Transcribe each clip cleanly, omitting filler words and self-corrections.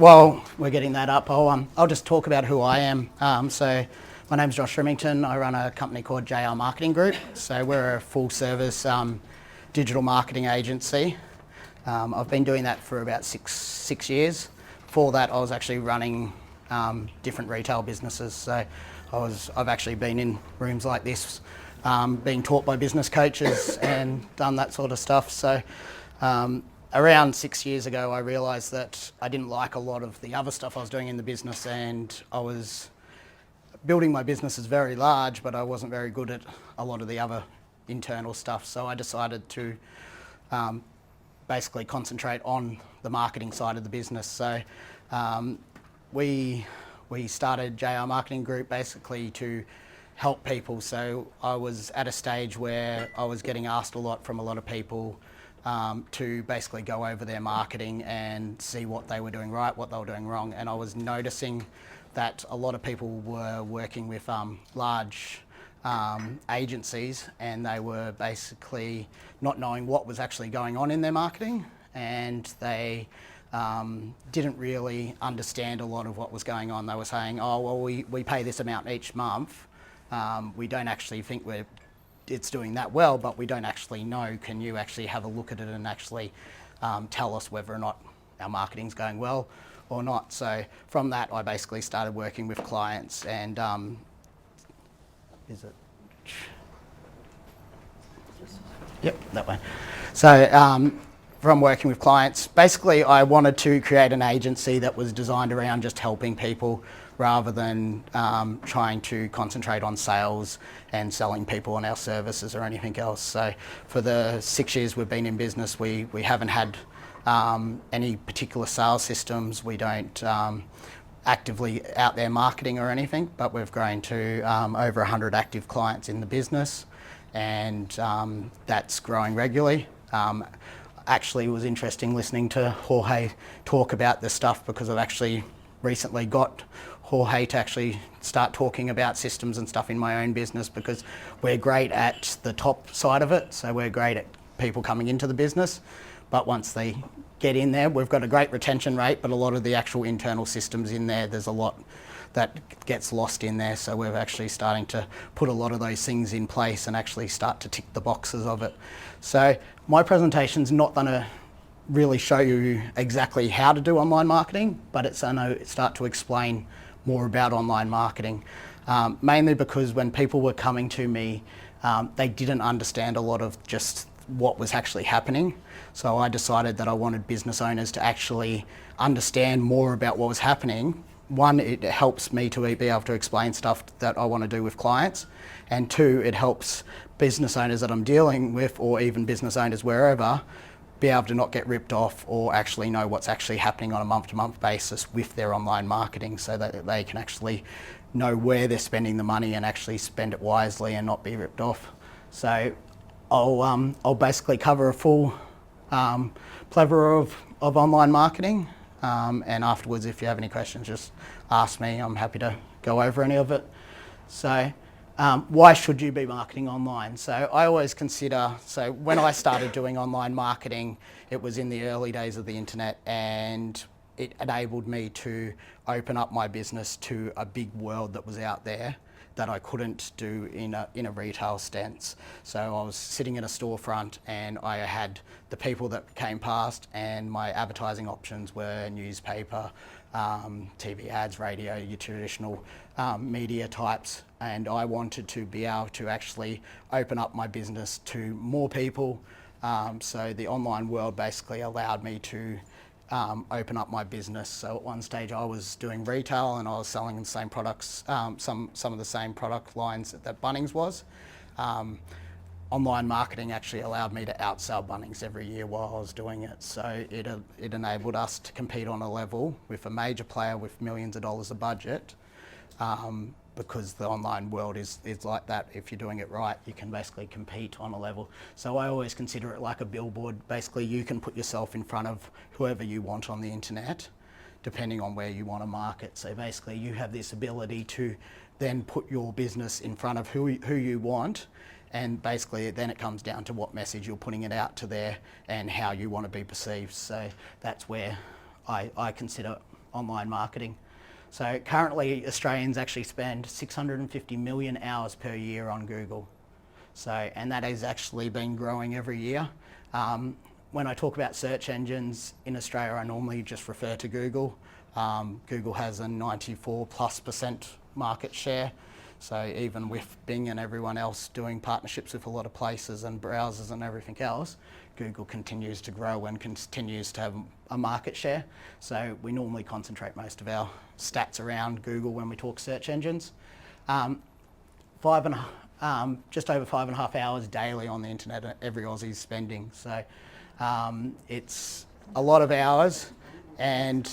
while we're getting that up, I'll just talk about who I am. So my name's Josh Rimmington. I run a company called JR Marketing Group. So we're a full service digital marketing agency. I've been doing that for about six years. Before that, I was actually running different retail businesses. So I've actually been in rooms like this, being taught by business coaches and done that sort of stuff. So around 6 years ago, I realised that I didn't like a lot of the other stuff I was doing in the business, and I was building my business is very large, but I wasn't very good at a lot of the other internal stuff. So I decided to basically concentrate on the marketing side of the business. So we started JR Marketing Group basically to help people. So I was at a stage where I was getting asked a lot from a lot of people to basically go over their marketing and see what they were doing right, what they were doing wrong. And I was noticing that a lot of people were working with large agencies, and they were basically not knowing what was actually going on in their marketing, and they didn't really understand a lot of what was going on. They were saying, oh, well, we pay this amount each month. We don't actually think it's doing that well, but we don't actually know. Can you actually have a look at it and actually tell us whether or not our marketing's going well or not? So from that, I basically started working with clients, and is it? Yep, that way. So from working with clients, basically I wanted to create an agency that was designed around just helping people, rather than trying to concentrate on sales and selling people on our services or anything else. So for the 6 years we've been in business, we haven't had any particular sales systems. We don't actively out there marketing or anything, but we've grown to over 100 active clients in the business, and that's growing regularly. Actually, it was interesting listening to Jorge talk about this stuff, because I've actually recently got Jorge to actually start talking about systems and stuff in my own business, because we're great at the top side of it. So we're great at people coming into the business, but once they get in there, we've got a great retention rate, but a lot of the actual internal systems in there, there's a lot that gets lost in there. So we're actually starting to put a lot of those things in place and actually start to tick the boxes of it. So my presentation's not going to really show you exactly how to do online marketing, but it's going to start to explain more about online marketing, mainly because when people were coming to me, they didn't understand a lot of just what was actually happening. So I decided that I wanted business owners to actually understand more about what was happening. One, it helps me to be able to explain stuff that I want to do with clients, and two, it helps business owners that I'm dealing with, or even business owners wherever, be able to not get ripped off, or actually know what's actually happening on a month-to-month basis with their online marketing, so that they can actually know where they're spending the money and actually spend it wisely and not be ripped off. So I'll basically cover a full plethora of online marketing, and afterwards, if you have any questions, just ask me. I'm happy to go over any of it. So why should you be marketing online? So I always consider, so when I started doing online marketing, it was in the early days of the internet, and it enabled me to open up my business to a big world that was out there that I couldn't do in a retail stance. So I was sitting in a storefront, and I had the people that came past, and my advertising options were newspaper, TV ads, radio, your traditional media types, and I wanted to be able to actually open up my business to more people. So the online world basically allowed me to open up my business. So at one stage I was doing retail, and I was selling the same products, some of the same product lines that Bunnings was. Online marketing actually allowed me to outsell Bunnings every year while I was doing it. So it enabled us to compete on a level with a major player with millions of dollars of budget, because the online world is like that. If you're doing it right, you can basically compete on a level. So I always consider it like a billboard. Basically, you can put yourself in front of whoever you want on the internet, depending on where you want to market. So basically, you have this ability to then put your business in front of who you want, and basically then it comes down to what message you're putting it out to there and how you want to be perceived. So that's where I consider online marketing. So currently Australians actually spend 650 million hours per year on Google. So, and that has actually been growing every year. When I talk about search engines in Australia, I normally just refer to Google. Google has a 94+% market share. So even with Bing and everyone else doing partnerships with a lot of places and browsers and everything else, Google continues to grow and continues to have a market share. So we normally concentrate most of our stats around Google when we talk search engines. Just over 5.5 hours daily on the internet, every Aussie's spending. So it's a lot of hours, and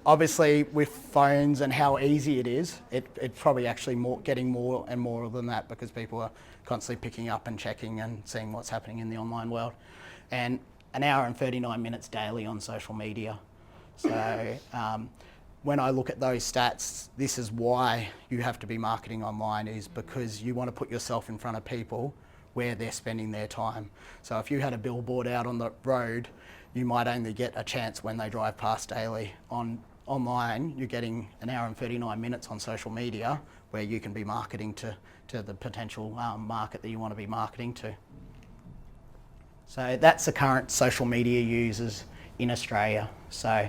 obviously with phones and how easy it is, it's probably actually getting more and more than that, because people are constantly picking up and checking and seeing what's happening in the online world. And an hour and 39 minutes daily on social media. So when I look at those stats, this is why you have to be marketing online, is because you want to put yourself in front of people where they're spending their time. So if you had a billboard out on the road, you might only get a chance when they drive past daily. Online, you're getting an hour and 39 minutes on social media where you can be marketing to the potential market that you want to be marketing to. So that's the current social media users in Australia. So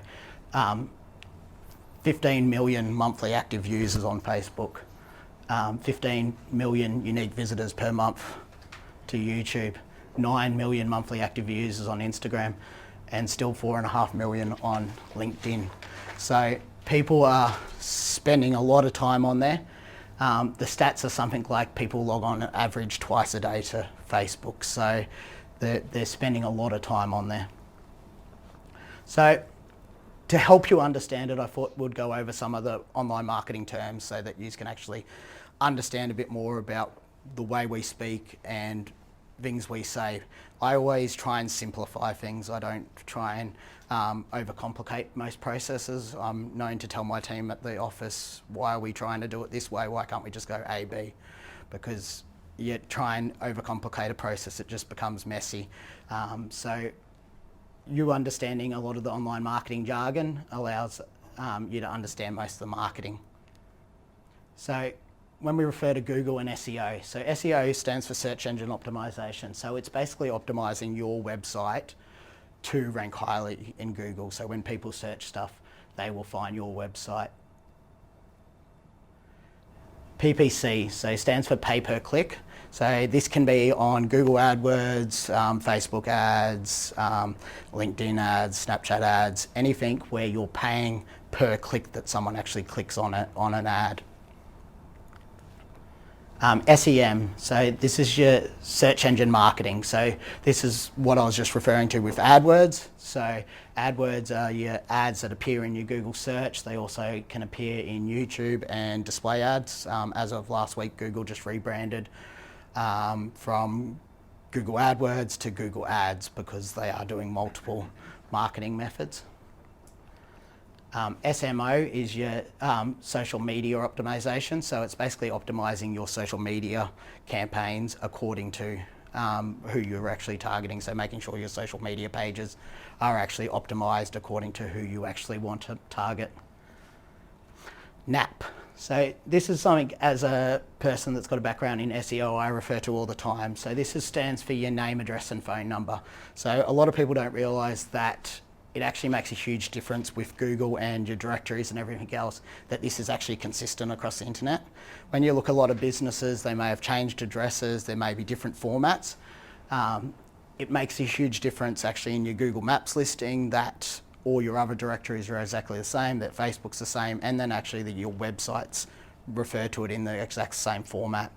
15 million monthly active users on Facebook, 15 million unique visitors per month to YouTube, 9 million monthly active users on Instagram, and still 4.5 million on LinkedIn. So people are spending a lot of time on there. The stats are something like people log on an average twice a day to Facebook. So they're spending a lot of time on there. So to help you understand it, I thought we'd go over some of the online marketing terms so that you can actually understand a bit more about the way we speak and things we say. I always try and simplify things. I don't try and overcomplicate most processes. I'm known to tell my team at the office, why are we trying to do it this way? Why can't we just go A, B? Because you try and overcomplicate a process, it just becomes messy. So you understanding a lot of the online marketing jargon allows you to understand most of the marketing. So when we refer to Google and SEO, so SEO stands for search engine optimization. So it's basically optimizing your website to rank highly in Google. So when people search stuff, they will find your website. PPC, so stands for pay per click. So this can be on Google AdWords, Facebook ads, LinkedIn ads, Snapchat ads, anything where you're paying per click that someone actually clicks on an ad. SEM, so this is your search engine marketing. So this is what I was just referring to with AdWords. So AdWords are your ads that appear in your Google search. They also can appear in YouTube and display ads. As of last week, Google just rebranded from Google AdWords to Google Ads because they are doing multiple marketing methods. SMO is your social media optimization. So it's basically optimizing your social media campaigns according to who you're actually targeting. So making sure your social media pages are actually optimized according to who you actually want to target. NAP. So this is something, as a person that's got a background in SEO, I refer to all the time. So this stands for your name, address and phone number. So a lot of people don't realise that it actually makes a huge difference with Google and your directories and everything else, that this is actually consistent across the internet. When you look at a lot of businesses, they may have changed addresses, there may be different formats. It makes a huge difference actually in your Google Maps listing that all your other directories are exactly the same, that Facebook's the same, and then actually that your websites refer to it in the exact same format.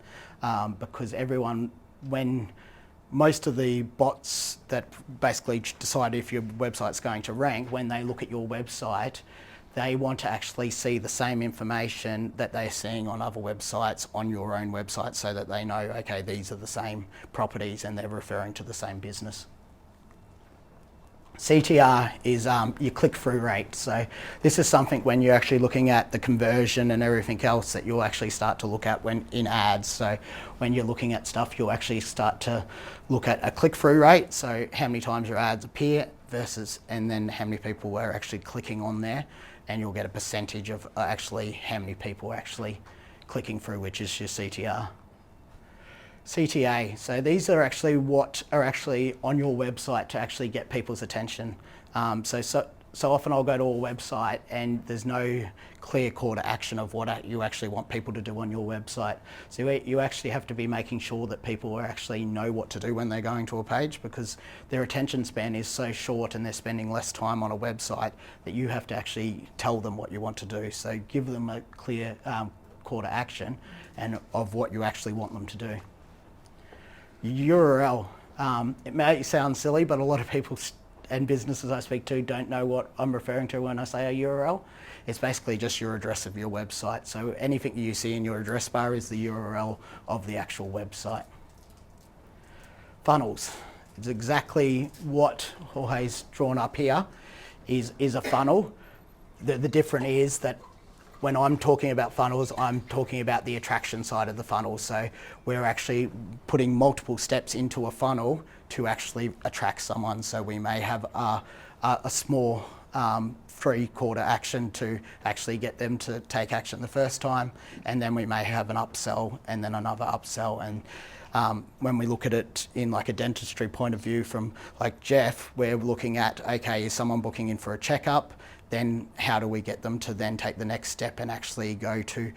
Because when most of the bots that basically decide if your website's going to rank, when they look at your website, they want to actually see the same information that they're seeing on other websites on your own website, so that they know, okay, these are the same properties and they're referring to the same business. CTR is your click-through rate. So this is something when you're actually looking at the conversion and everything else that you'll actually start to look at when in ads. So when you're looking at stuff, you'll actually start to look at a click-through rate. So how many times your ads appear versus, and then how many people are actually clicking on there. and you'll get a percentage of actually how many people are actually clicking through, which is your CTR. CTA, so these are actually what are actually on your website to actually get people's attention. So often I'll go to a website and there's no clear call to action of what you actually want people to do on your website. So you actually have to be making sure that people actually know what to do when they're going to a page, because their attention span is so short and they're spending less time on a website that you have to actually tell them what you want to do. So give them a clear call to action and of what you actually want them to do. URL, it may sound silly, but a lot of people and businesses I speak to don't know what I'm referring to when I say a URL. It's basically just your address of your website. So anything you see in your address bar is the URL of the actual website. Funnels. It's exactly what Jorge's drawn up here is a funnel. The difference is that when I'm talking about funnels, I'm talking about the attraction side of the funnel. So we're actually putting multiple steps into a funnel to actually attract someone. So we may have a small free call to action to actually get them to take action the first time, and then we may have an upsell and then another upsell. And when we look at it in like a dentistry point of view from like Jeff, we're looking at, okay, is someone booking in for a checkup? Then how do we get them to then take the next step and actually go to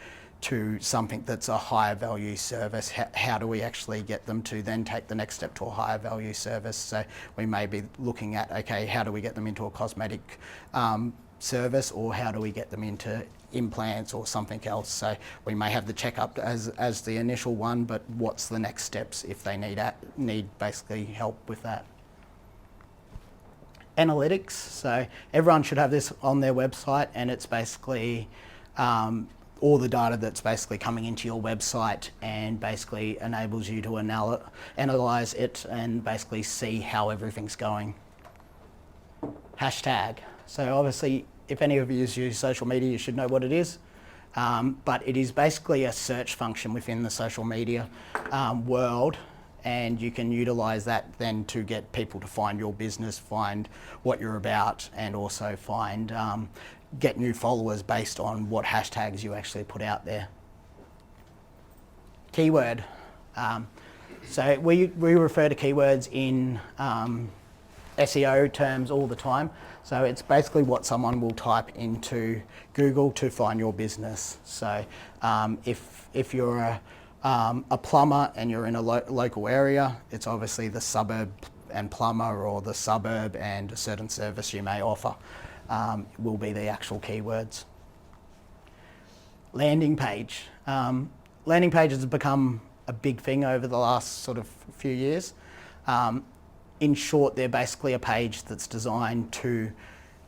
something that's a higher value service? How do we actually get them to then take the next step to a higher value service? So we may be looking at, okay, how do we get them into a cosmetic service, or how do we get them into implants or something else? So we may have the checkup as the initial one, but what's the next steps if they need basically help with that? Analytics, so everyone should have this on their website, and it's basically all the data that's basically coming into your website and basically enables you to analyze it and basically see how everything's going. Hashtag, so obviously if any of you use social media, you should know what it is, but it is basically a search function within the social media world. And you can utilise that then to get people to find your business, find what you're about, and also get new followers based on what hashtags you actually put out there. Keyword. So we refer to keywords in SEO terms all the time. So it's basically what someone will type into Google to find your business. So if you're a plumber and you're in a local area, it's obviously the suburb and plumber, or the suburb and a certain service you may offer will be the actual keywords. Landing page. Landing pages have become a big thing over the last sort of few years. In short, they're basically a page that's designed to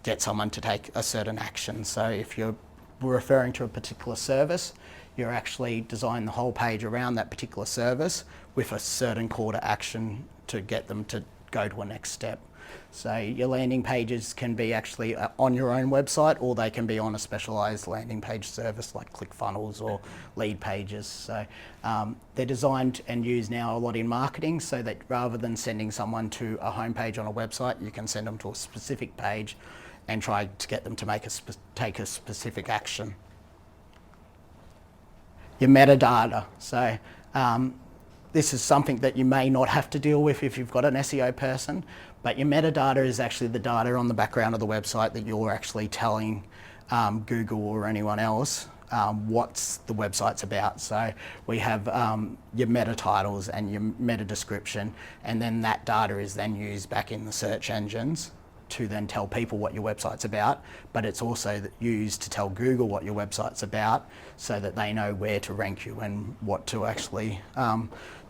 get someone to take a certain action. So if you're referring to a particular service, you're actually designing the whole page around that particular service with a certain call to action to get them to go to a next step. So your landing pages can be actually on your own website, or they can be on a specialised landing page service like ClickFunnels or Lead Pages. So they're designed and used now a lot in marketing, so that rather than sending someone to a homepage on a website, you can send them to a specific page and try to get them to take a specific action. Your metadata. So this is something that you may not have to deal with if you've got an SEO person, but your metadata is actually the data on the background of the website that you're actually telling Google or anyone else what's the website's about. So we have your meta titles and your meta description, and then that data is then used back in the search engines to then tell people what your website's about, but it's also used to tell Google what your website's about, so that they know where to rank you and what to actually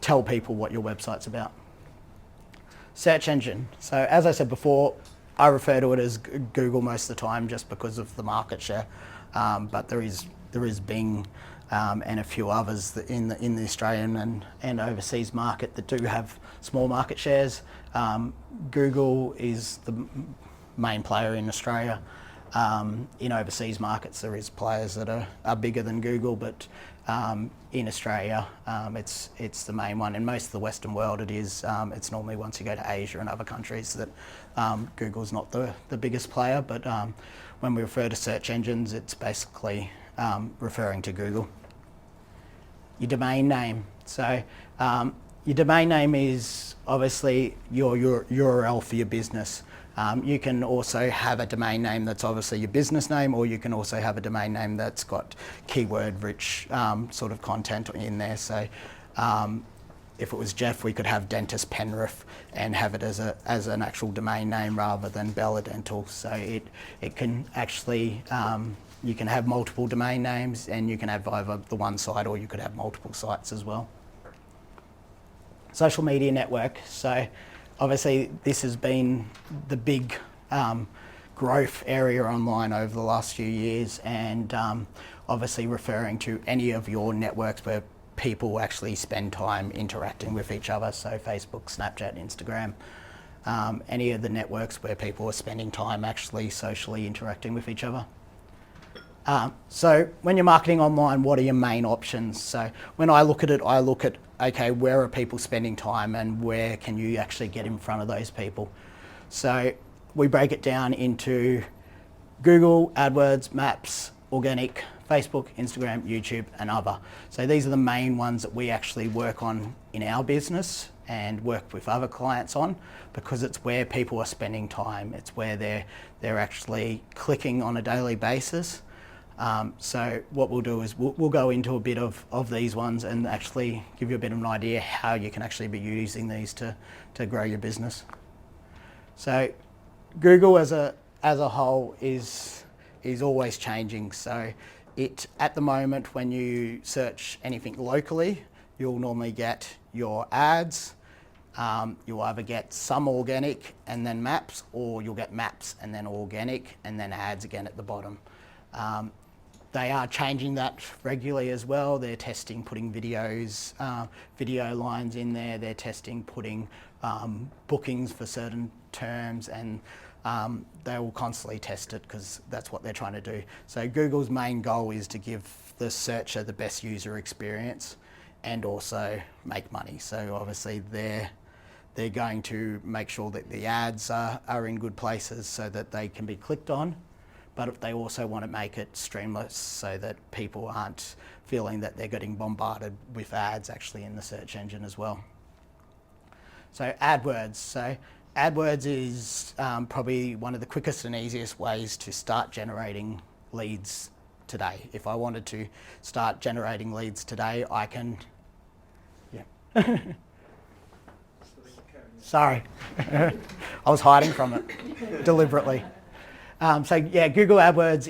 tell people what your website's about. Search engine. So as I said before, I refer to it as Google most of the time just because of the market share, but there is Bing and a few others in the Australian and overseas market that do have small market shares. Google is the main player in Australia. In overseas markets, there is players that are bigger than Google, but in Australia, it's the main one. In most of the Western world, it is. It's normally once you go to Asia and other countries that Google's not the biggest player. But when we refer to search engines, it's basically referring to Google. Your domain name. So your domain name is obviously your URL for your business. You can also have a domain name that's obviously your business name, or you can also have a domain name that's got keyword-rich sort of content in there. So if it was Jeff, we could have Dentist Penrith and have it as an actual domain name rather than Bella Dental. So it can actually, you can have multiple domain names, and you can have either the one site or you could have multiple sites as well. Social media network. So obviously this has been the big growth area online over the last few years, and obviously referring to any of your networks where people actually spend time interacting with each other. So Facebook, Snapchat, Instagram, any of the networks where people are spending time actually socially interacting with each other. So when you're marketing online, what are your main options? So when I look at it, I look at, okay, where are people spending time and where can you actually get in front of those people? So we break it down into Google, AdWords, Maps, organic, Facebook, Instagram, YouTube, and other. So these are the main ones that we actually work on in our business and work with other clients on, because it's where people are spending time. It's where they're actually clicking on a daily basis. So what we'll do is we'll go into a bit of these ones and actually give you a bit of an idea how you can actually be using these to grow your business. So Google as a whole is always changing. So at the moment, when you search anything locally, you'll normally get your ads. You'll either get some organic and then maps, or you'll get maps and then organic and then ads again at the bottom. They are changing that regularly as well. They're testing putting videos, video lines in there. They're testing putting bookings for certain terms, and they will constantly test it because that's what they're trying to do. So Google's main goal is to give the searcher the best user experience and also make money. So obviously they're going to make sure that the ads are in good places so that they can be clicked on. But if they also want to make it streamless so that people aren't feeling that they're getting bombarded with ads actually in the search engine as well. So AdWords. So AdWords is probably one of the quickest and easiest ways to start generating leads today. If I wanted to start generating leads today, I can, yeah. Sorry, I was hiding from it deliberately. So yeah, Google AdWords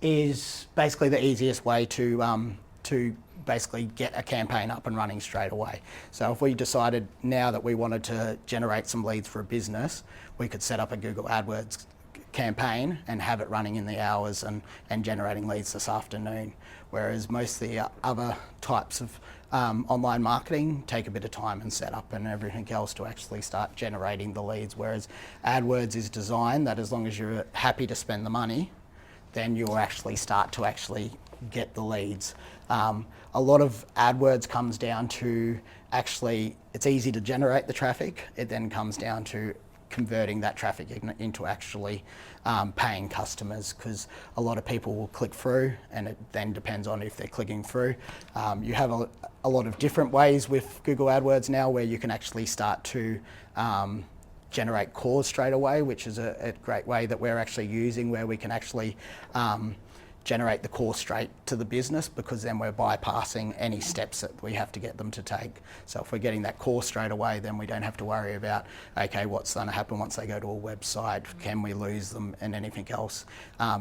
is basically the easiest way to basically get a campaign up and running straight away. So if we decided now that we wanted to generate some leads for a business, we could set up a Google AdWords campaign and have it running in the hours and generating leads this afternoon. Whereas most of the other types of online marketing take a bit of time and setup and everything else to actually start generating the leads. Whereas AdWords is designed that as long as you're happy to spend the money, then you'll actually start to actually get the leads. A lot of AdWords comes down to actually, it's easy to generate the traffic. It then comes down to converting that traffic into actually paying customers, because a lot of people will click through, and it then depends on if they're clicking through. You have a lot of different ways with Google AdWords now where you can actually start to generate cores straight away, which is a great way that we're actually using, where we can actually generate the core straight to the business, because then we're bypassing any steps that we have to get them to take. So if we're getting that core straight away, then we don't have to worry about, okay, what's going to happen once they go to a website? Can we lose them and anything else?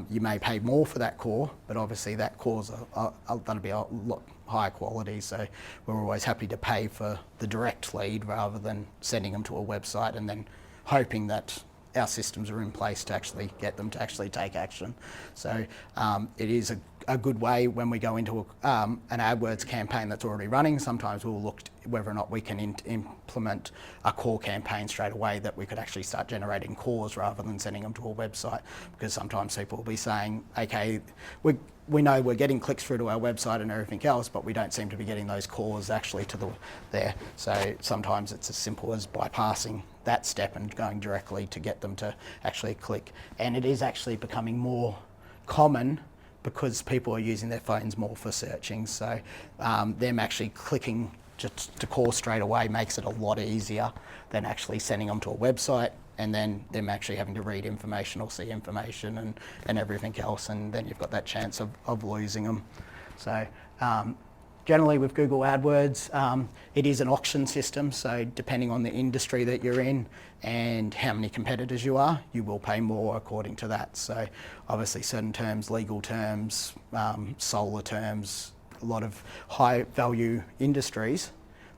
You may pay more for that core, but obviously that core's going to be a lot higher quality. So we're always happy to pay for the direct lead rather than sending them to a website and then hoping that our systems are in place to actually get them to actually take action. So it is a good way when we go into an AdWords campaign that's already running. Sometimes we'll look whether or not we can implement a core campaign straight away that we could actually start generating cores rather than sending them to a website, because sometimes people will be saying, okay, we know we're getting clicks through to our website and everything else, but we don't seem to be getting those cores actually to there. So sometimes it's as simple as bypassing that step and going directly to get them to actually click. And it is actually becoming more common because people are using their phones more for searching. So them actually clicking just to call straight away makes it a lot easier than actually sending them to a website and then them actually having to read information or see information and everything else, and then you've got that chance of losing them. So generally with Google AdWords, it is an auction system, so depending on the industry that you're in and how many competitors you are, you will pay more according to that. So obviously certain terms, legal terms, solar terms, a lot of high value industries,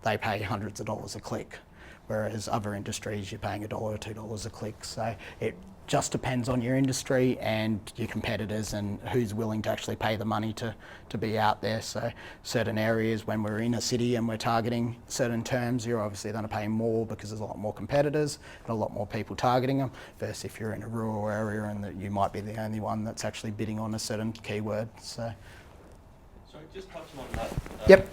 they pay hundreds of dollars a click, whereas other industries you're paying $1 or $2 a click. So it just depends on your industry and your competitors and who's willing to actually pay the money to be out there. So certain areas, when we're in a city and we're targeting certain terms, you're obviously going to pay more because there's a lot more competitors and a lot more people targeting them, versus if you're in a rural area and that you might be the only one that's actually bidding on a certain keyword. So just touching on that. Yep.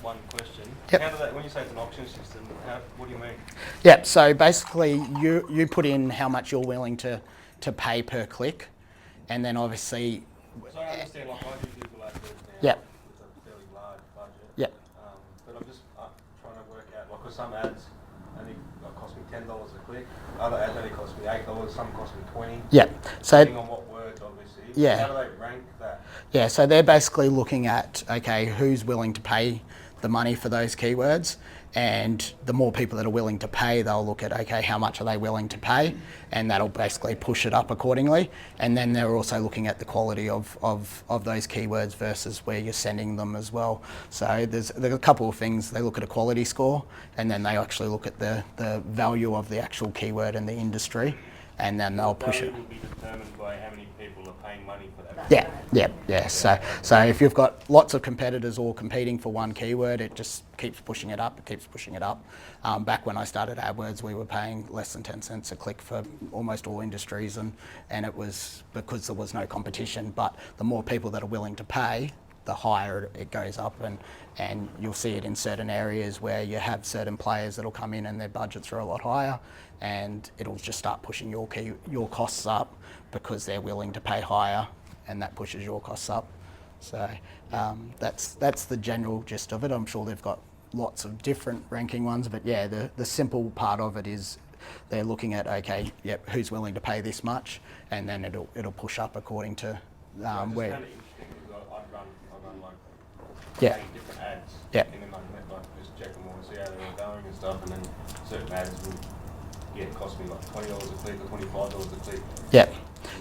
One question. Yep. How do they, when you say it's an auction system, what do you mean? Yep. So basically, you put in how much you're willing to pay per click, and then obviously. So I understand, like I do Google AdWords now. Yep. With a fairly large budget. Yep. But I'm just trying to work out, like, 'cause some ads only cost me $10 a click. Other ads only cost me $8. Some cost me $20. Yep. So. Depending on what words, obviously. Yeah. How do they rank that? Yeah. So they're basically looking at, okay, who's willing to pay the money for those keywords, and the more people that are willing to pay, they'll look at, okay, how much are they willing to pay, and that'll basically push it up accordingly. And then they're also looking at the quality of those keywords versus where you're sending them as well. So there's a couple of things. They look at a quality score, and then they actually look at the value of the actual keyword and the industry, and then they'll push it. Will be determined by how many people are paying money for that. Yeah. So if you've got lots of competitors all competing for one keyword, it just keeps pushing it up. Back when I started AdWords, we were paying less than 10 cents a click for almost all industries, and it was because there was no competition. But the more people that are willing to pay, the higher it goes up, and you'll see it in certain areas where you have certain players that'll come in and their budgets are a lot higher, and it'll just start pushing your costs up because they're willing to pay higher, and that pushes your costs up. So that's the general gist of it. I'm sure they've got lots of different ranking ones, but yeah, the simple part of it is they're looking at, okay, yep, who's willing to pay this much, and then it'll push up according to where. I run like Yeah. 8 different ads. Yeah. And then I just check them all and see how they're all going and stuff, and then certain ads will cost me like $20 a click or $25 a click. Yeah.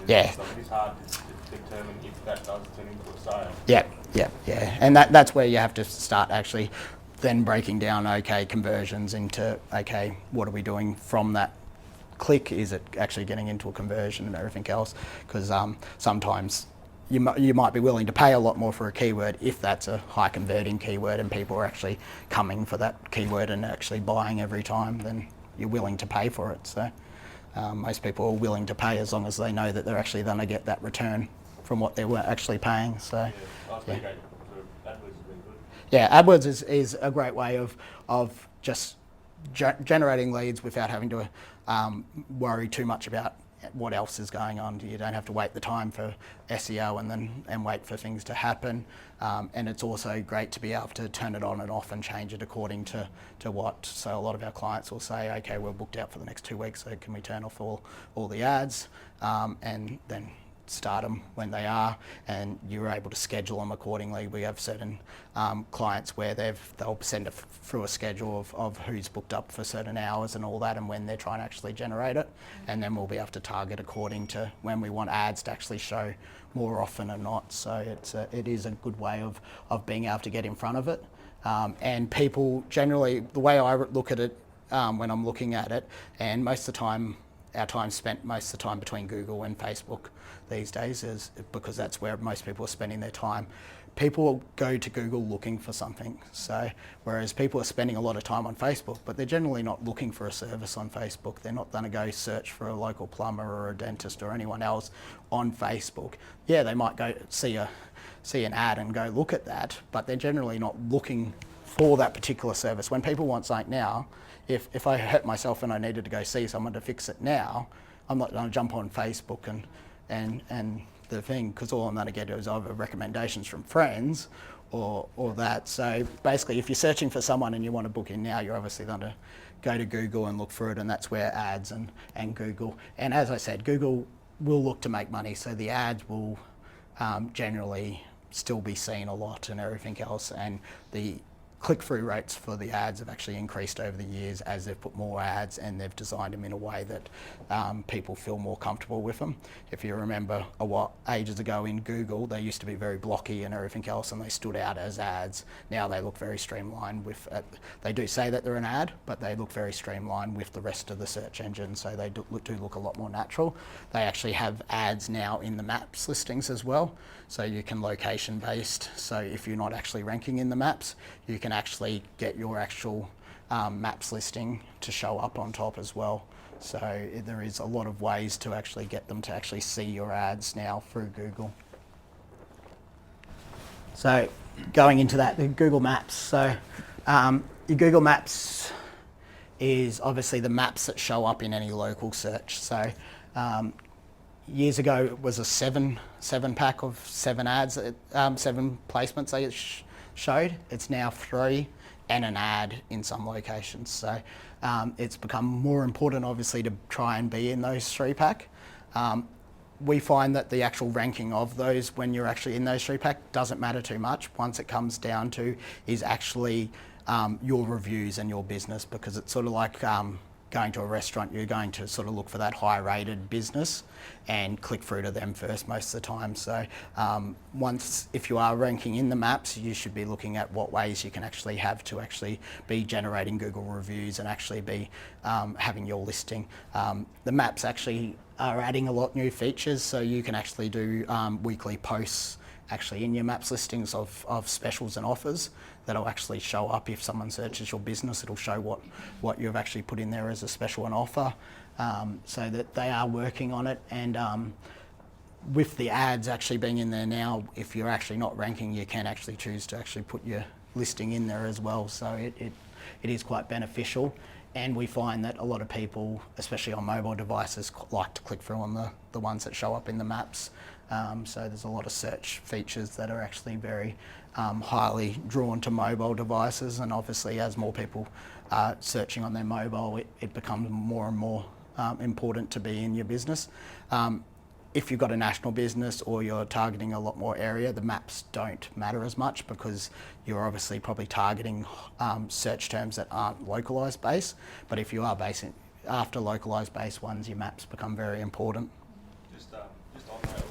Yeah. So it's hard to determine if that does turn into a sale. Yeah. And that's where you have to start actually then breaking down, okay, conversions into, okay, what are we doing from that click? Is it actually getting into a conversion and everything else? Because sometimes you might be willing to pay a lot more for a keyword if that's a high converting keyword and people are actually coming for that keyword and actually buying every time, then you're willing to pay for it. So most people are willing to pay as long as they know that they're actually going to get that return from what they were actually paying. So AdWords has been good. Yeah, AdWords is a great way of just generating leads without having to worry too much about what else is going on. You don't have to wait the time for SEO and wait for things to happen. And it's also great to be able to turn it on and off and change it according to what. So a lot of our clients will say, okay, we're booked out for the next 2 weeks, so can we turn off all the ads, and then start them when they are, and you're able to schedule them accordingly. We have certain clients where they'll send through a schedule of who's booked up for certain hours and all that, and when they're trying to actually generate it, and then we'll be able to target according to when we want ads to actually show more often or not. So it is a good way of being able to get in front of it, and people generally, the way I look at it when I'm looking at it, and most of the time our time spent most of the time between Google and Facebook these days, is because that's where most people are spending their time. People go to Google looking for something, so whereas people are spending a lot of time on Facebook, but they're generally not looking for a service on Facebook. They're not going to go search for a local plumber or a dentist or anyone else on Facebook. Yeah, they might go see an ad and go look at that, but they're generally not looking for that particular service. When people want something now, if I hurt myself and I needed to go see someone to fix it now, I'm not going to jump on Facebook and the thing, because all I'm going to get is either recommendations from friends or that. So basically, if you're searching for someone and you want to book in now, you're obviously going to go to Google and look for it, and that's where ads and Google. And as I said, Google will look to make money, so the ads will generally still be seen a lot and everything else, and the click-through rates for the ads have actually increased over the years as they've put more ads and they've designed them in a way that people feel more comfortable with them. If you remember ages ago in Google, they used to be very blocky and everything else, and they stood out as ads. Now they look very streamlined with, they do say that they're an ad, but they look very streamlined with the rest of the search engine, so they do look a lot more natural. They actually have ads now in the maps listings as well, so you can location based. So if you're not actually ranking in the maps, you can actually get your actual maps listing to show up on top as well. So there is a lot of ways to actually get them to actually see your ads now through Google. So going into that, the Google Maps. So your Google Maps is obviously the maps that show up in any local search. So years ago it was a seven pack of 7 ads, 7 placements they showed. It's now 3 and an ad in some locations. So it's become more important obviously to try and be in those 3-pack. We find that the actual ranking of those when you're actually in those 3-pack doesn't matter too much. Once it comes down to is actually your reviews and your business, because it's sort of like going to a restaurant, you're going to sort of look for that high rated business and click through to them first most of the time. So if you are ranking in the maps, you should be looking at what ways you can actually have to actually be generating Google reviews and actually be having your listing. The maps actually are adding a lot new features, so you can actually do weekly posts actually in your maps listings of specials and offers that'll actually show up. If someone searches your business, it'll show what you've actually put in there as a special and offer, so that they are working on it. And with the ads actually being in there now, if you're actually not ranking, you can actually choose to actually put your listing in there as well. So it is quite beneficial. And we find that a lot of people, especially on mobile devices, like to click through on the ones that show up in the maps. So there's a lot of search features that are actually very highly drawn to mobile devices, and obviously as more people are searching on their mobile, it becomes more and more important to be in your business. If you've got a national business or you're targeting a lot more area, the maps don't matter as much, because you're obviously probably targeting search terms that aren't localised based. But if you are basing after localised based ones, your maps become very important. Just on that,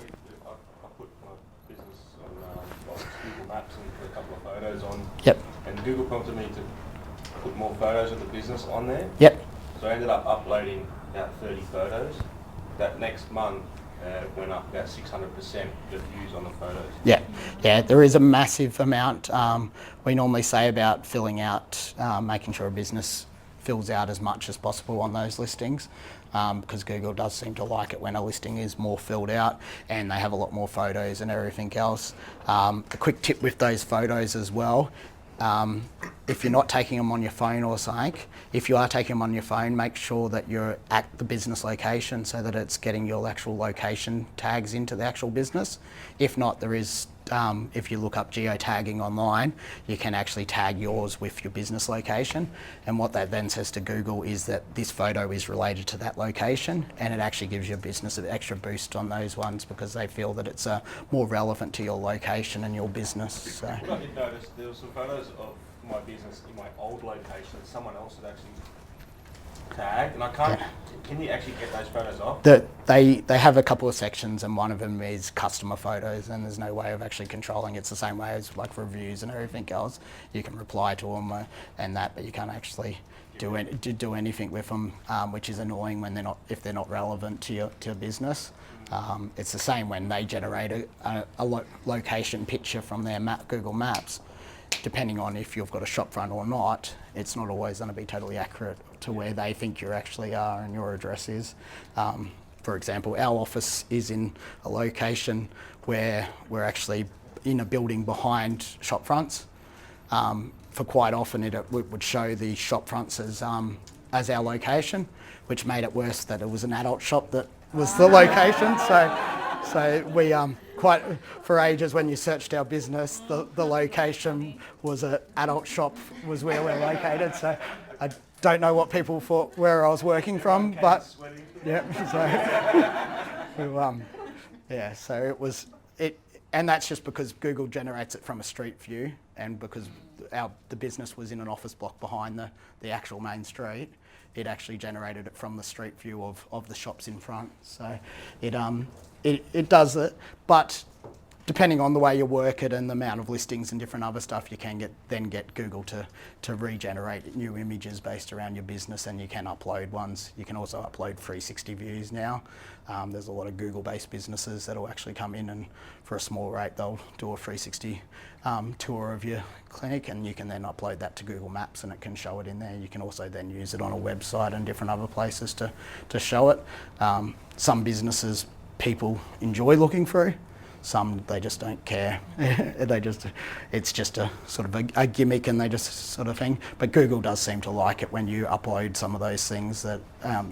I put my business on Google Maps and put a couple of photos on. Yep. And Google prompted me to put more photos of the business on there. Yep. So I ended up uploading about 30 photos. That next month went up about 600% the views on the photos. Yeah, there is a massive amount. We normally say about filling out, making sure a business fills out as much as possible on those listings, because Google does seem to like it when a listing is more filled out and they have a lot more photos and everything else. A quick tip with those photos as well, if you're not taking them on your phone or something, if you are taking them on your phone, make sure that you're at the business location so that it's getting your actual location tags into the actual business. If not, there is, if you look up geotagging online, you can actually tag yours with your business location. And what that then says to Google is that this photo is related to that location, and it actually gives your business an extra boost on those ones because they feel that it's more relevant to your location and your business. So. What I did notice, there were some photos of my business in my old location that someone else had actually tagged, and I can't Can you actually get those photos off? They have a couple of sections, and one of them is customer photos, and there's no way of actually controlling. It's the same way as like reviews and everything else. You can reply to them and that, but you can't actually do anything with them, which is annoying when if they're not relevant to your business. It's the same when they generate a location picture from their Google Maps. Depending on if you've got a shop front or not, it's not always going to be totally accurate to where they think you actually are and your address is. For example, our office is in a location where we're actually in a building behind shop fronts. For quite often it would show the shop fronts as our location, which made it worse that it was an adult shop that was the location. So we quite for ages when you searched our business, the location was an adult shop was where we're located. So I don't know what people thought where I was working from, but yeah. So it was it, and that's just because Google generates it from a street view, and because the business was in an office block behind the actual main street. It actually generated it from the street view of the shops in front. So it does it, but depending on the way you work it and the amount of listings and different other stuff, you can then get Google to regenerate new images based around your business, and you can upload ones. You can also upload 360 views now. There's a lot of Google-based businesses that will actually come in, and for a small rate they'll do a 360 tour of your clinic, and you can then upload that to Google Maps and it can show it in there. You can also then use it on a website and different other places to show it. Some businesses people enjoy looking through. Some they just don't care. It's just a sort of a gimmick, and they just sort of thing. But Google does seem to like it when you upload some of those things that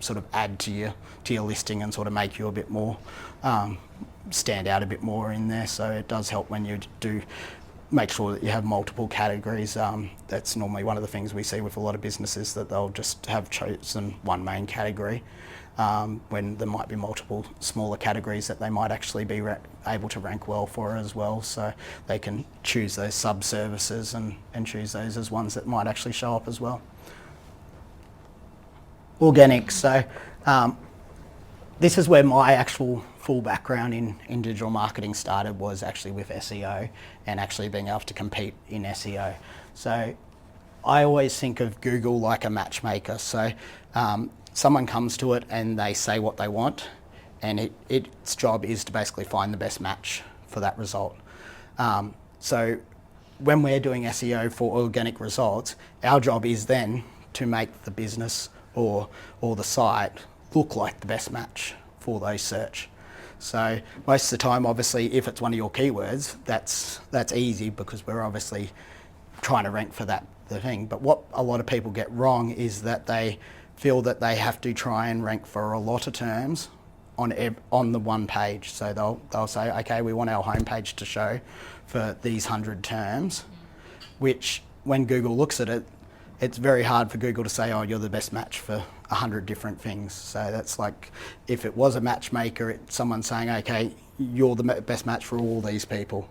sort of add to your listing and sort of make you a bit more stand out a bit more in there. So it does help when you do make sure that you have multiple categories. That's normally one of the things we see with a lot of businesses, that they'll just have chosen one main category. When there might be multiple smaller categories that they might actually be able to rank well for as well. So they can choose those sub-services and choose those as ones that might actually show up as well. Organic. So this is where my actual full background in digital marketing started, was actually with SEO and actually being able to compete in SEO. So I always think of Google like a matchmaker. So someone comes to it and they say what they want, and its job is to basically find the best match for that result. So when we're doing SEO for organic results, our job is then to make the business or the site look like the best match for those search. So most of the time, obviously, if it's one of your keywords, that's easy because we're obviously trying to rank for the thing. But what a lot of people get wrong is that they feel that they have to try and rank for a lot of terms on the one page. So they'll say, okay, we want our homepage to show for these 100 terms, which when Google looks at it, it's very hard for Google to say, oh, you're the best match for 100 different things. So that's like, if it was a matchmaker, it's someone saying, okay, you're the best match for all these people.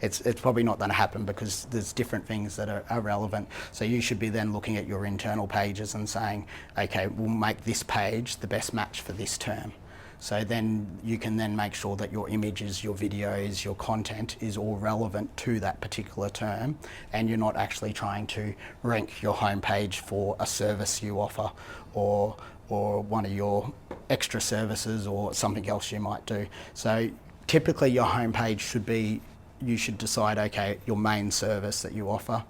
It's probably not going to happen because there's different things that are relevant. So you should be then looking at your internal pages and saying, okay, we'll make this page the best match for this term. So then you can then make sure that your images, your videos, your content is all relevant to that particular term, and you're not actually trying to rank your homepage for a service you offer or one of your extra services or something else you might do. So typically your homepage should be, you should decide, okay, your main service that you offer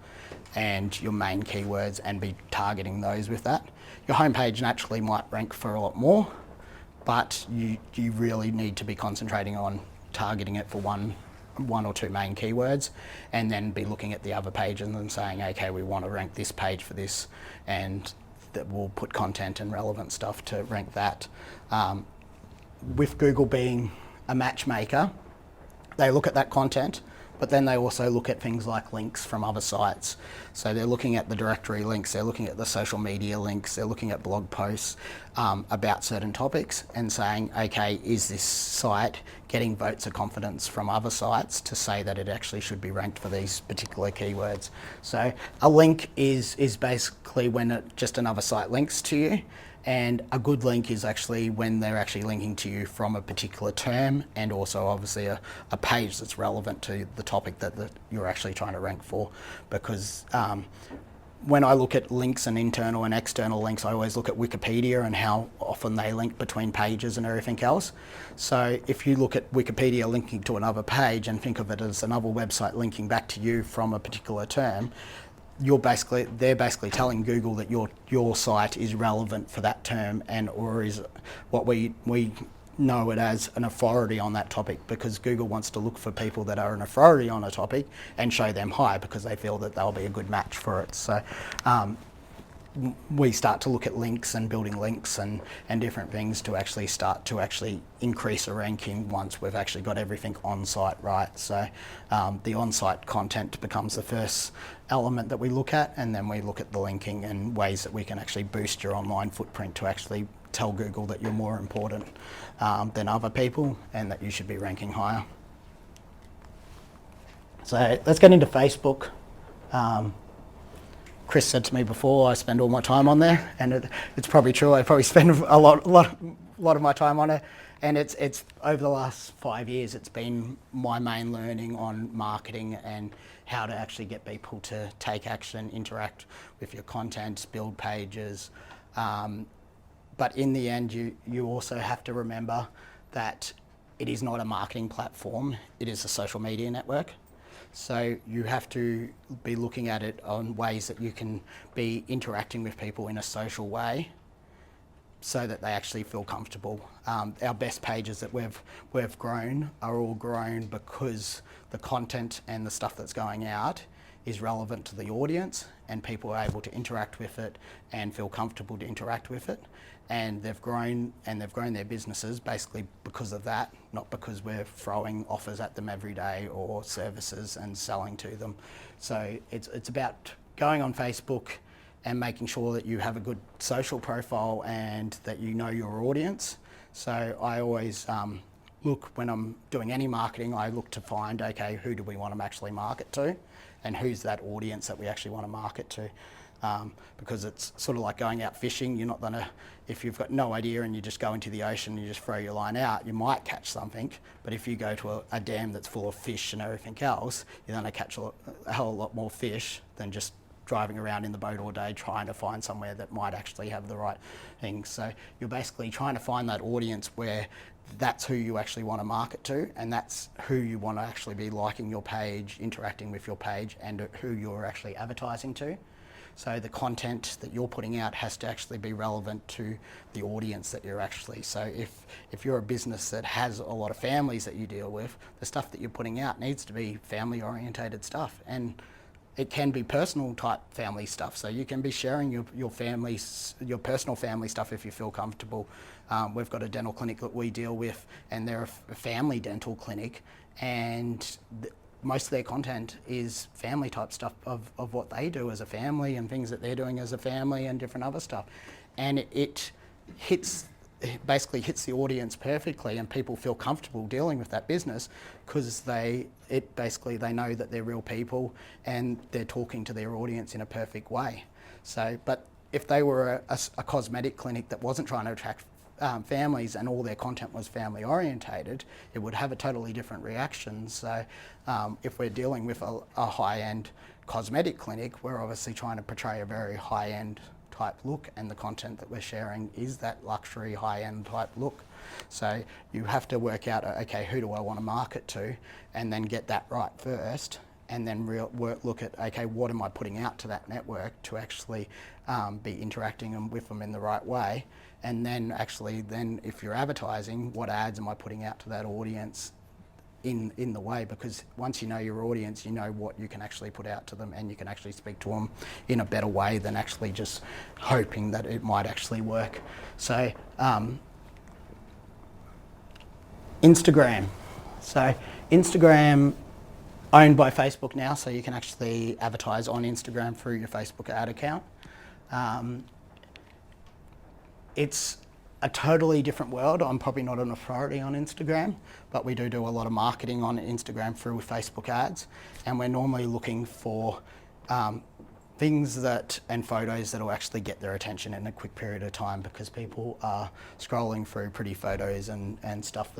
and your main keywords, and be targeting those with that. Your homepage naturally might rank for a lot more, but you really need to be concentrating on targeting it for one or two main keywords, and then be looking at the other pages and saying, okay, we want to rank this page for this, and that we'll put content and relevant stuff to rank that. With Google being a matchmaker, they look at that content, but then they also look at things like links from other sites. So they're looking at the directory links, they're looking at the social media links, they're looking at blog posts about certain topics and saying, okay, is this site getting votes of confidence from other sites to say that it actually should be ranked for these particular keywords? So a link is basically when just another site links to you, And a good link is actually when they're actually linking to you from a particular term, and also obviously a page that's relevant to the topic that you're actually trying to rank for. Because when I look at links and internal and external links, I always look at Wikipedia and how often they link between pages and everything else. So if you look at Wikipedia linking to another page and think of it as another website linking back to you from a particular term, they're basically telling Google that your site is relevant for that term, and or is what we know it as an authority on that topic, because Google wants to look for people that are an authority on a topic and show them high because they feel that they'll be a good match for it. So we start to look at links and building links and different things to actually start to actually increase a ranking once we've actually got everything on site right. So the on-site content becomes the first element that we look at, and then we look at the linking and ways that we can actually boost your online footprint to actually tell Google that you're more important than other people and that you should be ranking higher. So let's get into Facebook. Chris said to me before, I spend all my time on there, and it's probably true. I probably spend a lot of my time on it, and it's over the last 5 years, it's been my main learning on marketing and how to actually get people to take action, interact with your content, build pages. But in the end, you also have to remember that it is not a marketing platform, it is a social media network. So you have to be looking at it on ways that you can be interacting with people in a social way so that they actually feel comfortable. Our best pages that we've grown are all grown because the content and the stuff that's going out is relevant to the audience, and people are able to interact with it and feel comfortable to interact with it. And they've grown their businesses basically because of that, not because we're throwing offers at them every day or services and selling to them. So it's about going on Facebook and making sure that you have a good social profile and that you know your audience. So I always look, when I'm doing any marketing, I look to find, okay, who do we want to actually market to, and who's that audience that we actually want to market to. Because it's sort of like going out fishing. You're not going to, if you've got no idea and you just go into the ocean and you just throw your line out, you might catch something. But if you go to a dam that's full of fish and everything else, you're going to catch a hell of a lot more fish than just driving around in the boat all day trying to find somewhere that might actually have the right thing. So you're basically trying to find that audience where that's who you actually want to market to, and that's who you want to actually be liking your page, interacting with your page, and who you're actually advertising to. So the content that you're putting out has to actually be relevant to the audience that you're actually. So if you're a business that has a lot of families that you deal with, the stuff that you're putting out needs to be family orientated stuff, and it can be personal type family stuff. So you can be sharing your personal family stuff if you feel comfortable. We've got a dental clinic that we deal with, and they're a family dental clinic, and most of their content is family type stuff of what they do as a family and things that they're doing as a family and different other stuff. And it basically hits the audience perfectly, and people feel comfortable dealing with that business because they know that they're real people and they're talking to their audience in a perfect way. So, but if they were a cosmetic clinic that wasn't trying to attract families and all their content was family orientated, it would have a totally different reaction. So if we're dealing with a high-end cosmetic clinic, we're obviously trying to portray a very high-end type look, and the content that we're sharing is that luxury high-end type look. So you have to work out, okay, who do I want to market to, and then get that right first, and then look at, okay, what am I putting out to that network to actually be interacting with them in the right way. And then actually, if you're advertising, what ads am I putting out to that audience in the way? Because once you know your audience, you know what you can actually put out to them, and you can actually speak to them in a better way than actually just hoping that it might actually work. So Instagram. So Instagram owned by Facebook now, so you can actually advertise on Instagram through your Facebook ad account. It's a totally different world. I'm probably not an authority on Instagram, but we do a lot of marketing on Instagram through Facebook ads, and we're normally looking for things that and photos that will actually get their attention in a quick period of time, because people are scrolling through pretty photos and stuff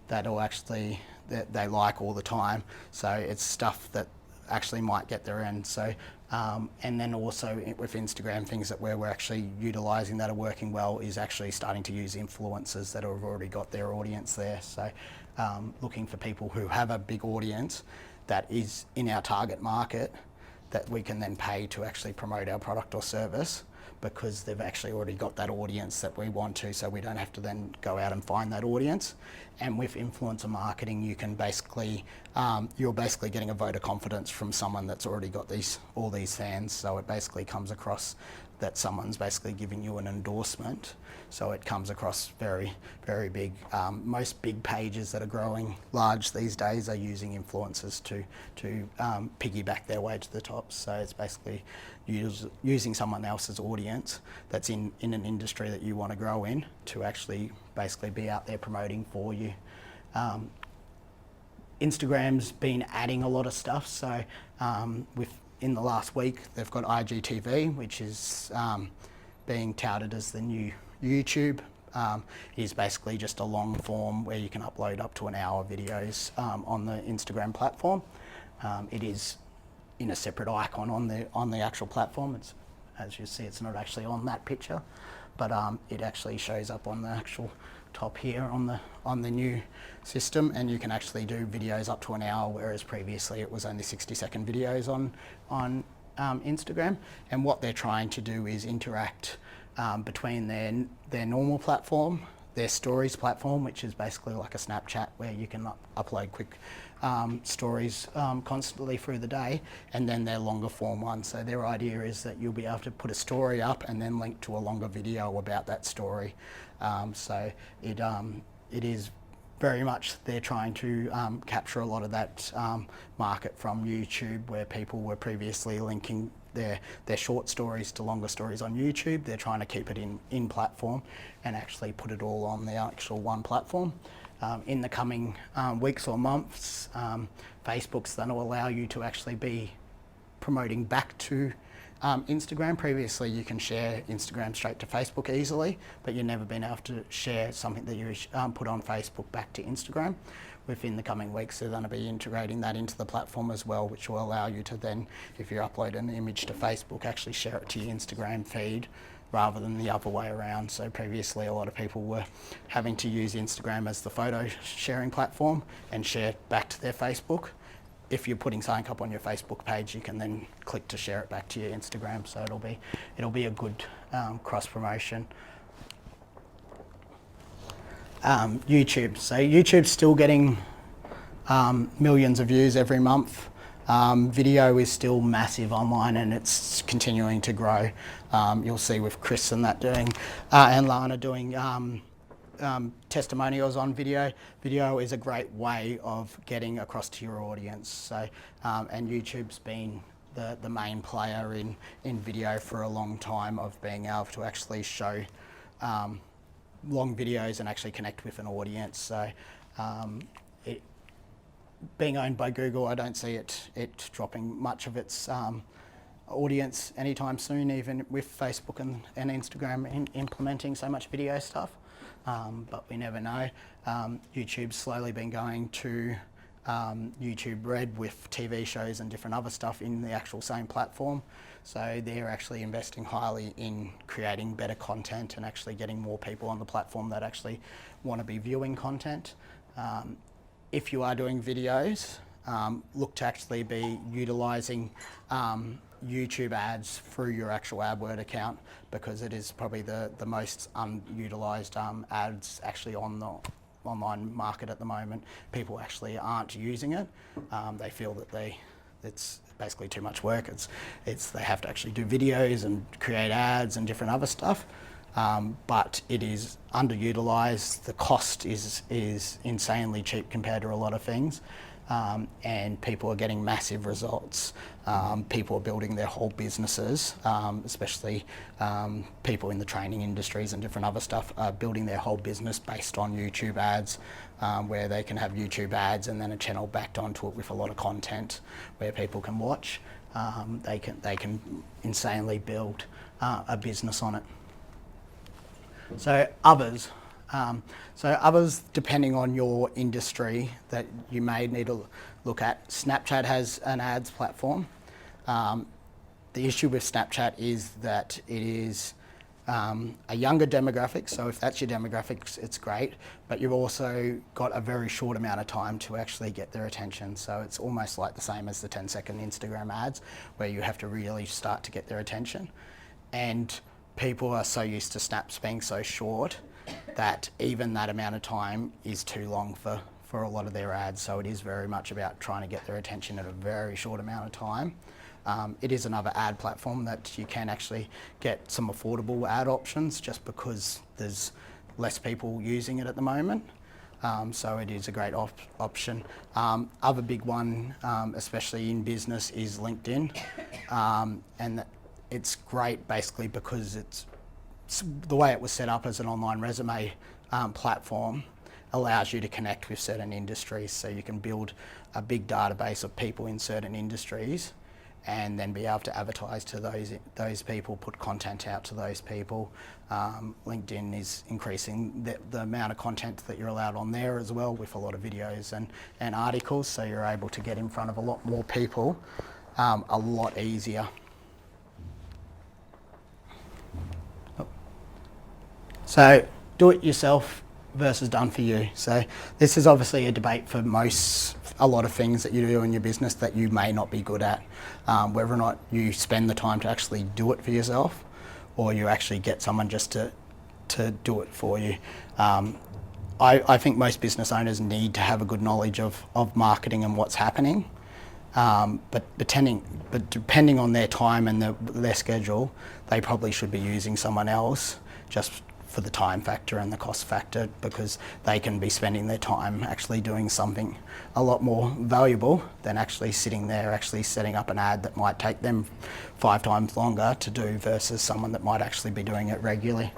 that'll actually that they like all the time. So it's stuff that actually might get their end. So and then also with Instagram, things that we're actually utilising that are working well is actually starting to use influencers that have already got their audience there. So looking for people who have a big audience that is in our target market that we can then pay to actually promote our product or service, because they've actually already got that audience that we want to, so we don't have to then go out and find that audience. And with influencer marketing, you can basically, you're basically getting a vote of confidence from someone that's already got all these fans, so it basically comes across that someone's basically giving you an endorsement. So it comes across very, very big. Most big pages that are growing large these days are using influencers to piggyback their way to the top. So it's basically using someone else's audience that's in an industry that you want to grow in to actually basically be out there promoting for you. Instagram's been adding a lot of stuff. So in the last week, they've got IGTV, which is being touted as the new YouTube. It is basically just a long form where you can upload up to an hour videos on the Instagram platform. It is in a separate icon on the actual platform. It's, as you see, it's not actually on that picture, but it actually shows up on the actual top here on the new system, and you can actually do videos up to an hour, whereas previously it was only 60-second videos on Instagram. And what they're trying to do is interact between their normal platform, their stories platform, which is basically like a Snapchat where you can upload quick stories constantly through the day, and then their longer form one. So their idea is that you'll be able to put a story up and then link to a longer video about that story. So it is very much, they're trying to capture a lot of that market from YouTube, where people were previously linking their short stories to longer stories on YouTube. They're trying to keep it in platform and actually put it all on the actual one platform. In the coming weeks or months, Facebook's going to allow you to actually be promoting back to Instagram. Previously, you can share Instagram straight to Facebook easily, but you've never been able to share something that you put on Facebook back to Instagram. Within the coming weeks, they're going to be integrating that into the platform as well, which will allow you to then, if you upload an image to Facebook, actually share it to your Instagram feed rather than the other way around. So previously, a lot of people were having to use Instagram as the photo sharing platform and share back to their Facebook. If you're putting something up on your Facebook page, you can then click to share it back to your Instagram. So it'll be a good cross promotion. YouTube. So YouTube's still getting millions of views every month. Video is still massive online, and it's continuing to grow. You'll see with Chris and that doing and Lana doing testimonials on video. Video is a great way of getting across to your audience. So and YouTube's been the main player in video for a long time, of being able to actually show long videos and actually connect with an audience. So being owned by Google, I don't see it dropping much of its audience anytime soon, even with Facebook and Instagram implementing so much video stuff. But we never know. YouTube's slowly been going to YouTube Red with TV shows and different other stuff in the actual same platform. So they're actually investing highly in creating better content and actually getting more people on the platform that actually want to be viewing content. If you are doing videos, look to actually be utilising YouTube ads through your actual AdWord account, because it is probably the most unutilised ads actually on the online market at the moment. People actually aren't using it. They feel that it's basically too much work. They have to actually do videos and create ads and different other stuff. But it is underutilised. The cost is insanely cheap compared to a lot of things. And people are getting massive results. People are building their whole businesses, especially people in the training industries and different other stuff, are building their whole business based on YouTube ads, where they can have YouTube ads and then a channel backed onto it with a lot of content where people can watch. they can insanely build a business on it. So others, depending on your industry that you may need to look at. Snapchat has an ads platform. The issue with Snapchat is that it is a younger demographic, so if that's your demographics, it's great, but you've also got a very short amount of time to actually get their attention. So it's almost like the same as the 10-second Instagram ads, where you have to really start to get their attention. And people are so used to snaps being so short that even that amount of time is too long for a lot of their ads. So it is very much about trying to get their attention at a very short amount of time. It is another ad platform that you can actually get some affordable ad options just because there's less people using it at the moment. So it is a great option. Other big one, especially in business, is LinkedIn. And it's great basically because it's the way it was set up as an online resume platform allows you to connect with certain industries. So you can build a big database of people in certain industries and then be able to advertise to those people, put content out to those people. LinkedIn is increasing the amount of content that you're allowed on there as well, with a lot of videos and articles, so you're able to get in front of a lot more people a lot easier. So do it yourself versus done for you. So this is obviously a debate for a lot of things that you do in your business that you may not be good at, whether or not you spend the time to actually do it for yourself or you actually get someone just to do it for you. I think most business owners need to have a good knowledge of marketing and what's happening, but depending on their time and their schedule, they probably should be using someone else just for the time factor and the cost factor, because they can be spending their time actually doing something a lot more valuable than actually sitting there actually setting up an ad that might take them 5 times longer to do versus someone that might actually be doing it regularly.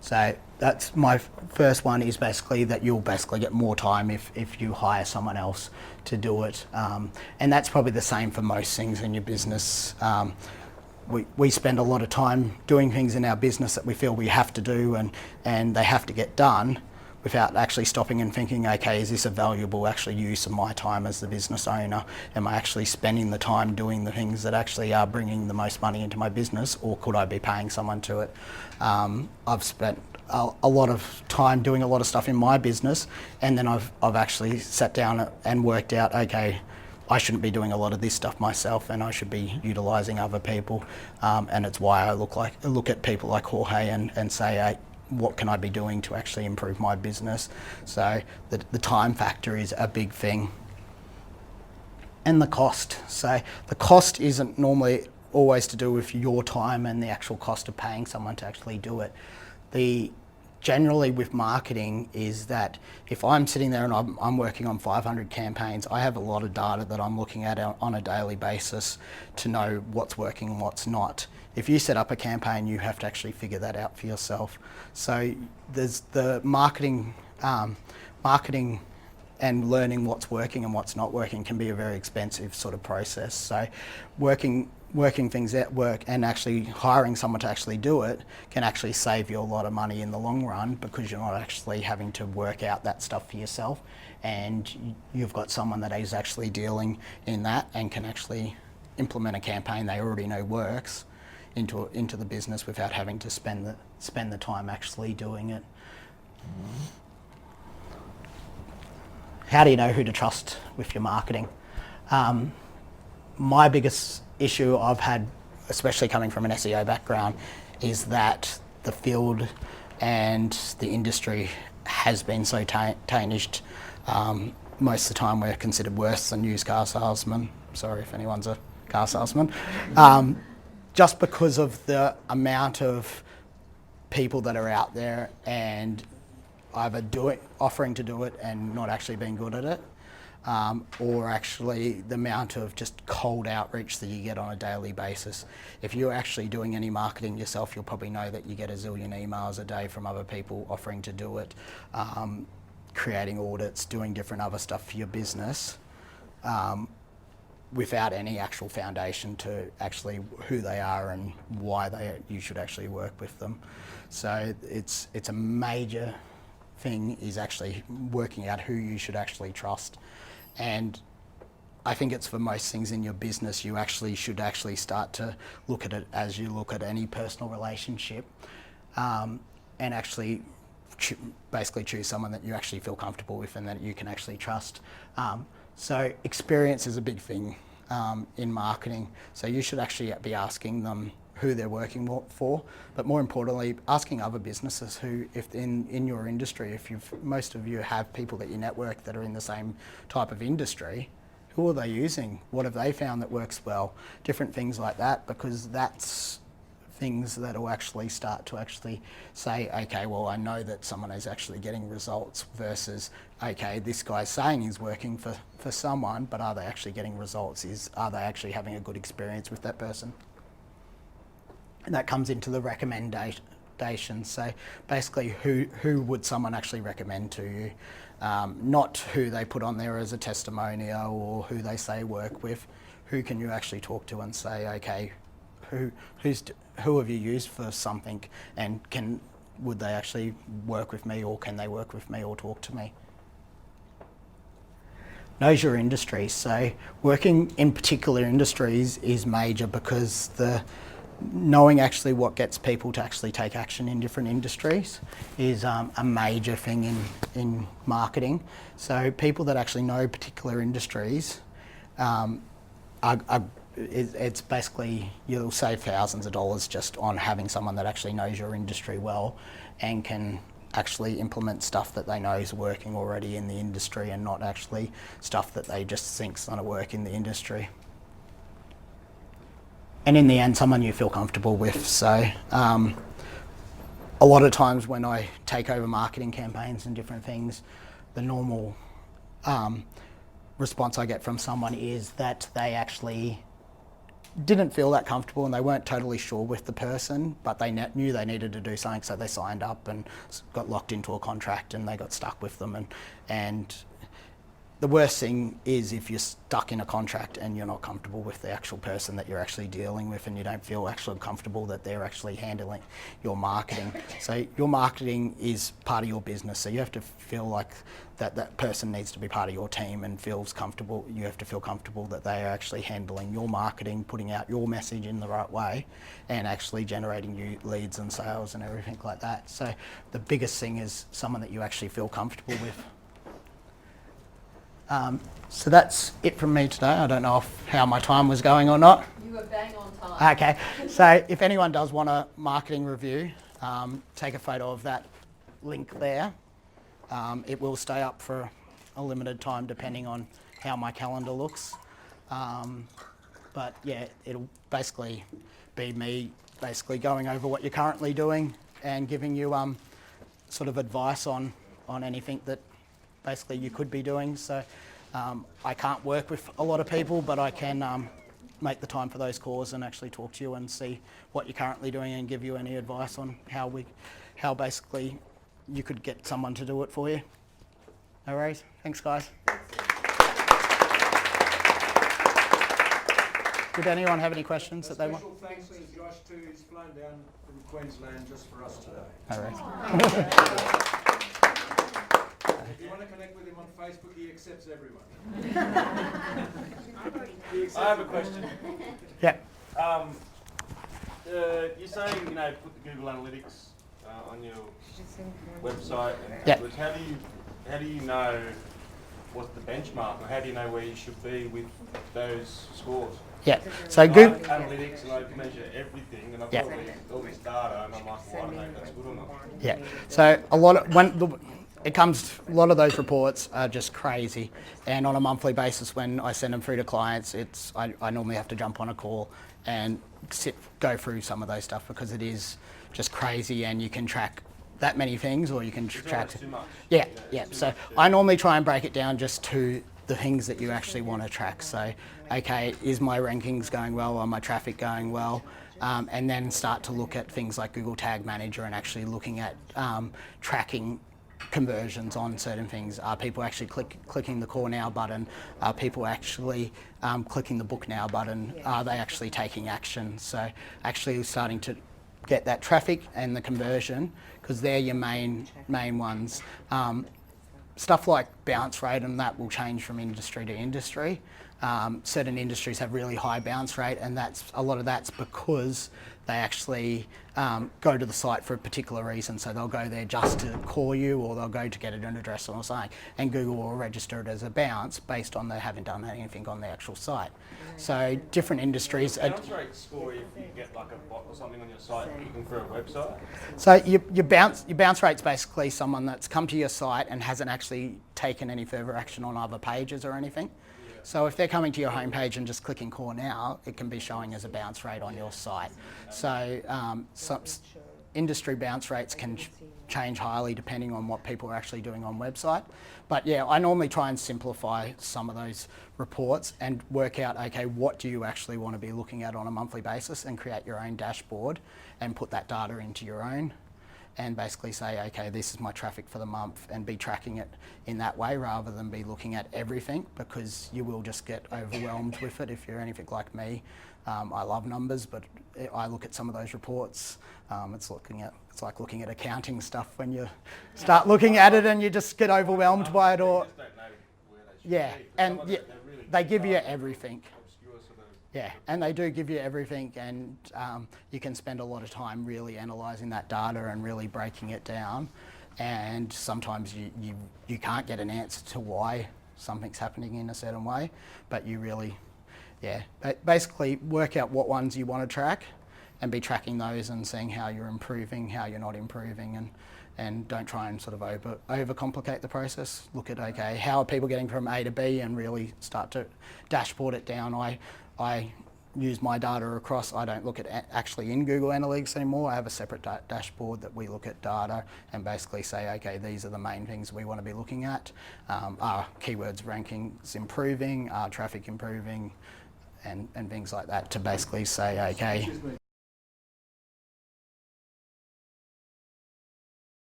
So that's my first one, is basically that you'll basically get more time if you hire someone else to do it. And that's probably the same for most things in your business. We spend a lot of time doing things in our business that we feel we have to do and they have to get done without actually stopping and thinking, okay, is this a valuable actually use of my time as the business owner? Am I actually spending the time doing the things that actually are bringing the most money into my business, or could I be paying someone to it? I've spent a lot of time doing a lot of stuff in my business, and then I've actually sat down and worked out, okay, I shouldn't be doing a lot of this stuff myself and I should be utilising other people, and it's why I look at people like Jorge and say, hey, what can I be doing to actually improve my business? So the time factor is a big thing. And the cost. So the cost isn't normally always to do with your time and the actual cost of paying someone to actually do it. Generally with marketing is that if I'm sitting there and I'm working on 500 campaigns, I have a lot of data that I'm looking at on a daily basis to know what's working and what's not. If you set up a campaign, you have to actually figure that out for yourself. So there's the marketing and learning what's working and what's not working can be a very expensive sort of process. So working things at work and actually hiring someone to actually do it can actually save you a lot of money in the long run, because you're not actually having to work out that stuff for yourself, and you've got someone that is actually dealing in that and can actually implement a campaign they already know works into the business without having to spend the time actually doing it. How do you know who to trust with your marketing? My biggest issue I've had, especially coming from an SEO background, is that the field and the industry has been so tarnished. Most of the time we're considered worse than used car salesmen. Sorry if anyone's a car salesman. Just because of the amount of people that are out there and either offering to do it and not actually being good at it, or actually the amount of just cold outreach that you get on a daily basis. If you're actually doing any marketing yourself, you'll probably know that you get a zillion emails a day from other people offering to do it, creating audits, doing different other stuff for your business. without any actual foundation to actually who they are and why you should actually work with them. So it's a major thing is actually working out who you should actually trust. And I think it's for most things in your business, you actually should actually start to look at it as you look at any personal relationship, and actually basically choose someone that you actually feel comfortable with and that you can actually trust. So experience is a big thing in marketing. So you should actually be asking them who they're working for, but more importantly, asking other businesses who, if in your industry, most of you have people that you network that are in the same type of industry, who are they using? What have they found that works well? Different things like that, because that's things that will actually start to actually say, okay, well, I know that someone is actually getting results versus, okay, this guy's saying he's working for someone, but are they actually getting results? Are they actually having a good experience with that person? And that comes into the recommendations. So basically, who would someone actually recommend to you? Not who they put on there as a testimonial or who they say work with. Who can you actually talk to and say, okay, who have you used for something, and would they actually work with me, or can they work with me or talk to me? Knows your industry. So working in particular industries is major, because knowing actually what gets people to actually take action in different industries is a major thing in marketing. So people that actually know particular industries, it's basically, you'll save thousands of dollars just on having someone that actually knows your industry well and can actually implement stuff that they know is working already in the industry, and not actually stuff that they just think's going to work in the industry. And in the end, someone you feel comfortable with. So a lot of times when I take over marketing campaigns and different things, the normal response I get from someone is that they actually didn't feel that comfortable and they weren't totally sure with the person, but they knew they needed to do something, so they signed up and got locked into a contract and they got stuck with them. And the worst thing is if you're stuck in a contract and you're not comfortable with the actual person that you're actually dealing with, and you don't feel actually comfortable that they're actually handling your marketing. So your marketing is part of your business, so you have to feel like that person needs to be part of your team and feels comfortable. You have to feel comfortable that they are actually handling your marketing, putting out your message in the right way, and actually generating you leads and sales and everything like that. So the biggest thing is someone that you actually feel comfortable with. So that's it from me today. I don't know how my time was going or not. You were bang on time. Okay, so if anyone does want a marketing review, take a photo of that link there. It will stay up for a limited time depending on how my calendar looks. But yeah, it'll basically be me going over what you're currently doing and giving you sort of advice on anything that basically you could be doing. So I can't work with a lot of people, but I can make the time for those calls and actually talk to you and see what you're currently doing and give you any advice on how basically you could get someone to do it for you. No worries. Thanks, guys. Did anyone have any questions that they want? Special thanks to Josh too. He's flown down from Queensland just for us today. No worries. If you want to connect with him on Facebook, he accepts everyone. I have a question. Yeah. You're saying, put the Google Analytics on your website. And Yeah. How do you know what's the benchmark, or how do you know where you should be with those scores? Yeah. So Google Analytics, and I measure everything, and I've got all this data, and I'm like, well, I don't know if that's good or not. Yeah. So a lot of a lot of those reports are just crazy, and on a monthly basis when I send them through to clients, I normally have to jump on a call and go through some of those stuff, because it is just crazy, and you can track that many things, or you can track too much. Yeah. So I normally try and break it down just to the things that you actually want to track. So, okay, is my rankings going well? Are my traffic going well? And then start to look at things like Google Tag Manager and actually looking at tracking conversions on certain things. Are people actually clicking the Call Now button? Are people actually clicking the Book Now button? Are they actually taking action? So actually starting to get that traffic and the conversion, because they're your main ones. Stuff like bounce rate and that will change from industry to industry. Certain industries have really high bounce rate, and a lot of that's because they actually go to the site for a particular reason. So they'll go there just to call you, or they'll go to get an address or something, and Google will register it as a bounce based on they haven't done anything on the actual site. So different industries. Bounce rate score if you get like a bot or something on your site looking for a website? So your bounce rate's basically someone that's come to your site and hasn't actually taken any further action on other pages or anything. So if they're coming to your homepage and just clicking Call Now, it can be showing as a bounce rate on your site. So some industry bounce rates can change highly depending on what people are actually doing on website. But yeah, I normally try and simplify some of those reports and work out, okay, what do you actually want to be looking at on a monthly basis, and create your own dashboard and put that data into your own, and basically say, okay, this is my traffic for the month, and be tracking it in that way rather than be looking at everything, because you will just get overwhelmed with it if you're anything like me. I love numbers, but I look at some of those reports. It's like looking at accounting stuff when you start looking at it and you just get overwhelmed by it. Or yeah, and they give you everything. Yeah, and they do give you everything, and you can spend a lot of time really analysing that data and really breaking it down. And sometimes you can't get an answer to why something's happening in a certain way, but you really, basically work out what ones you want to track and be tracking those and seeing how you're improving, how you're not improving, and don't try and sort of overcomplicate the process. Look at, okay, how are people getting from A to B, and really start to dashboard it down. I use my data across. I don't look at actually in Google Analytics anymore. I have a separate dashboard that we look at data and basically say, okay, these are the main things we want to be looking at. Are keywords rankings improving? Are traffic improving? And things like that, to basically say, okay.